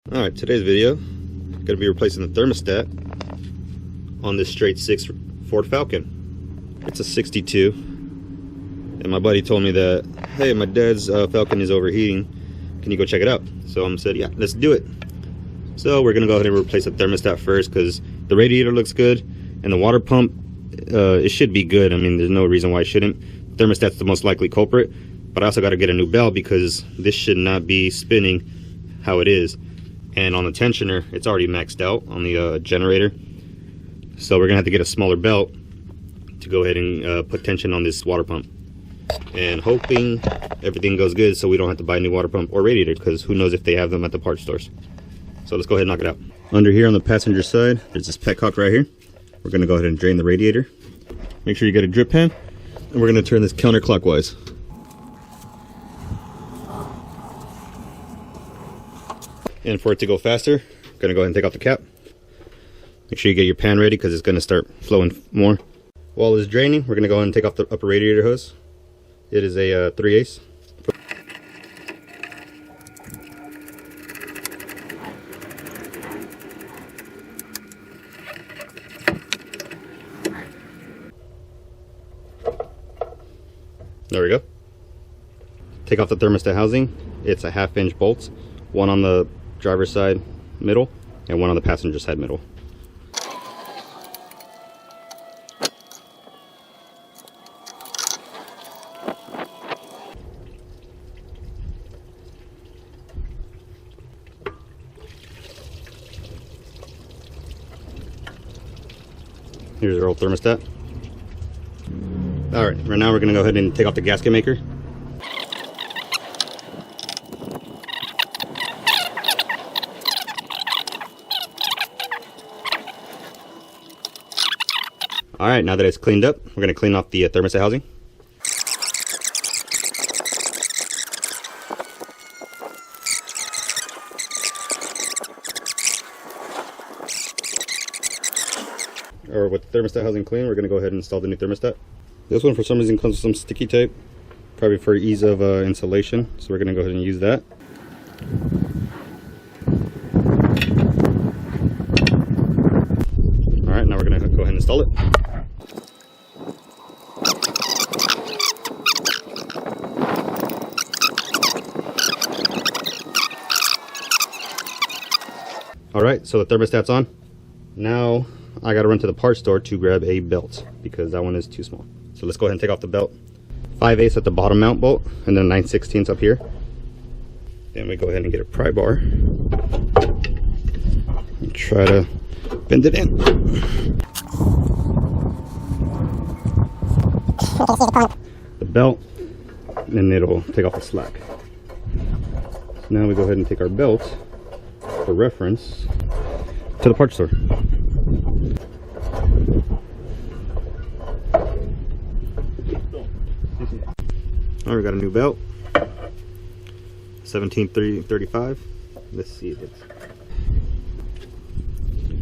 Alright, today's video, going to be replacing the thermostat on this straight 6 Ford Falcon. It's a 62, and my buddy told me that, hey, my dad's Falcon is overheating, can you go check it out? So I said, yeah, let's do it. So we're going to go ahead and replace the thermostat first, because the radiator looks good, and the water pump, it should be good. I mean, there's no reason why it shouldn't. Thermostat's the most likely culprit, but I also got to get a new belt, because this should not be spinning how it is. And on the tensioner, it's already maxed out on the generator. So we're gonna have to get a smaller belt to go ahead and put tension on this water pump. And hoping everything goes good so we don't have to buy a new water pump or radiator, because who knows if they have them at the parts stores. So let's go ahead and knock it out. Under here on the passenger side, there's this petcock right here. We're gonna go ahead and drain the radiator. Make sure you get a drip pan, and we're gonna turn this counterclockwise. And for it to go faster, I'm gonna go ahead and take off the cap. Make sure you get your pan ready, because it's gonna start flowing more. While it's draining, we're gonna go ahead and take off the upper radiator hose. It is a 3/8. There we go. Take off the thermostat housing. It's a 1/2-inch bolts, one on the driver's side middle and one on the passenger side middle. Here's our old thermostat. Alright, right now we're going to go ahead and take off the gasket maker. Alright, now that it's cleaned up, we're going to clean off the thermostat housing. Or with the thermostat housing clean, we're going to go ahead and install the new thermostat. This one for some reason comes with some sticky tape, probably for ease of installation, so we're going to go ahead and use that. Alright, now we're going to go ahead and install it. Alright, so the thermostat's on. Now I gotta run to the parts store to grab a belt, because that one is too small. So let's go ahead and take off the belt. 5/8 at the bottom mount bolt, and then 9/16 up here. Then we go ahead and get a pry bar and try to bend it in. The belt, and it'll take off the slack. So now we go ahead and take our belt for reference to the parts store. All right, we got a new belt, 17.335. Let's see if it's.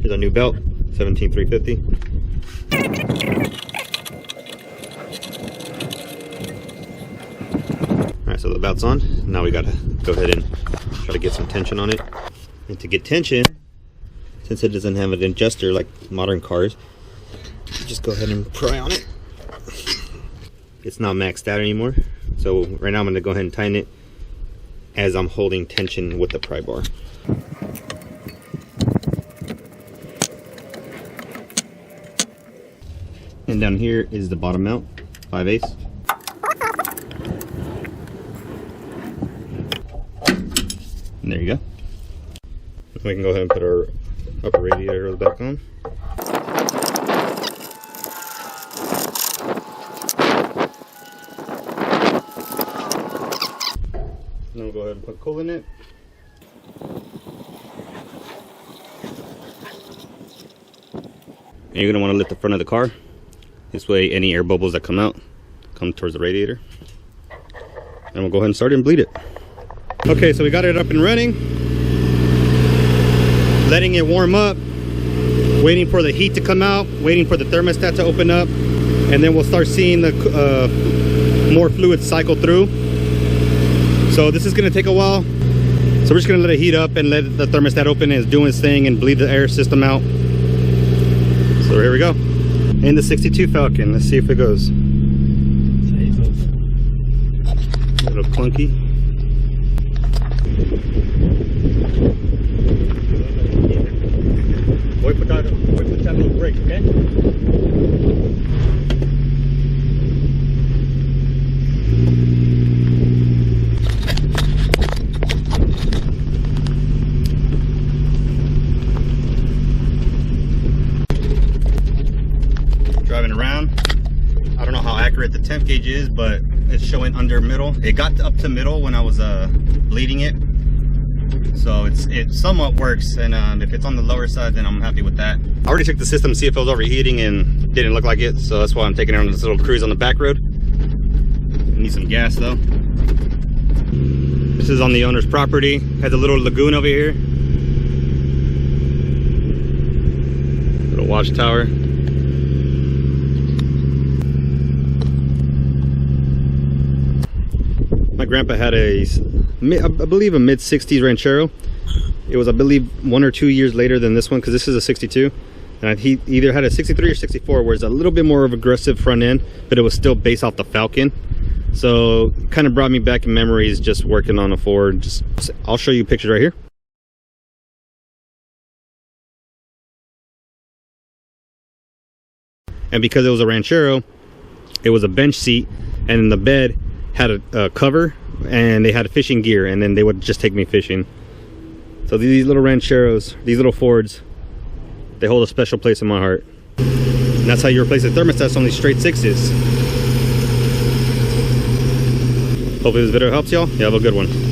Here's our new belt, 17.350. All right, so the belt's on. Now we gotta go ahead and try to get some tension on it. And to get tension, since it doesn't have an adjuster like modern cars, just go ahead and pry on it. It's not maxed out anymore, so right now I'm going to go ahead and tighten it as I'm holding tension with the pry bar. And down here is the bottom mount, 5/8. And there you go. We can go ahead and put our upper radiator back on. Then we'll go ahead and put coal in it. And you're going to want to lift the front of the car. This way any air bubbles that come out come towards the radiator. And we'll go ahead and start it and bleed it. Okay, so we got it up and running. Letting it warm up. Waiting for the heat to come out. Waiting for the thermostat to open up. And then we'll start seeing the more fluid cycle through. So this is going to take a while. So we're just gonna let it heat up and let the thermostat open and it's doing its thing and bleed the air system out. So here we go. In the 62 Falcon, let's see if it goes. A little clunky. Voy a echar a little brake, okay? Driving around. I don't know how accurate the temp gauge is, but it's showing under middle. It got up to middle when I was bleeding it. So it somewhat works, and if it's on the lower side, then I'm happy with that. I already checked the system to see if it was overheating and didn't look like it, so that's why I'm taking it on this little cruise on the back road. Need some gas though. This is on the owner's property. Has a little lagoon over here. Little watchtower. My grandpa had I believe a mid-60s Ranchero. It was, I believe, 1 or 2 years later than this one, because this is a 62. And he either had a 63 or 64, where it's a little bit more of aggressive front end, but it was still based off the Falcon. So kind of brought me back in memories just working on a Ford. I'll show you pictures right here. And because it was a Ranchero, it was a bench seat, and in the bed had a cover, and they had a fishing gear, and then they would just take me fishing. So these little Rancheros, these little Fords, they hold a special place in my heart. And that's how you replace the thermostats on these straight 6s. Hopefully this video helps y'all. You have a good one.